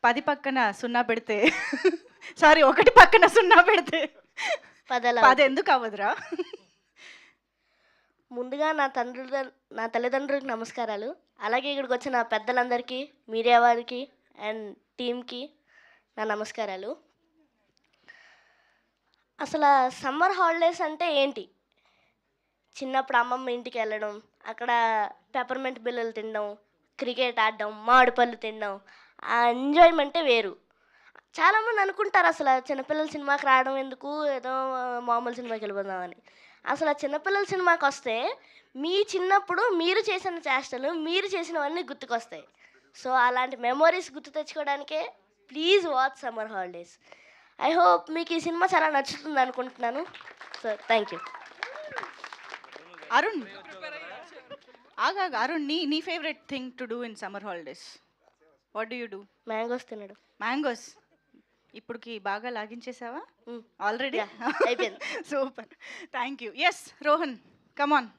10 పక్కన 0 పెడితే సారీ 1 పక్కన 0 పెడితే 10 ఎందుకు అవ్వదురా? ముందుగా నా తల్లిదండ్రులకు నమస్కారాలు. అలాగే ఇక్కడికి వచ్చిన పెద్దలందరికీ, మీడియా వారికి అండ్ టీమ్కి నా నమస్కారాలు. అసలు సమ్మర్ హాలిడేస్ అంటే ఏంటి? చిన్నప్పుడు అమ్మమ్మ ఇంటికి వెళ్ళడం, అక్కడ పెప్పర్మెంట్ బిల్లలు తినడం, క్రికెట్ ఆడడం, మామిడి పళ్ళు తినడం, ఆ ఎంజాయ్మెంటే వేరు. చాలామంది అనుకుంటారు అసలు చిన్నపిల్లల సినిమాకి రావడం ఎందుకు, ఏదో మామూలు సినిమాకి వెళ్ళిపోదామని. అసలు చిన్నపిల్లల సినిమాకి వస్తే మీ చిన్నప్పుడు మీరు చేసిన చేష్టలు, మీరు చేసినవన్నీ గుర్తుకొస్తాయి. సో అలాంటి మెమొరీస్ గుర్తు తెచ్చుకోవడానికే please watch Summer Holidays. I hope మీకు ఈ సినిమా చాలా నచ్చుతుంది అనుకుంటున్నాను. So thank you. Arun Arun, నీ favourite thing to do in summer holidays? What do you do? Mangoes తినడం. మ్యాంగోస్ ఇప్పటికి బాగా లాగించేసావా ఆల్రెడీ? అయిపోయింది. Super, thank you. Yes Rohan, come on.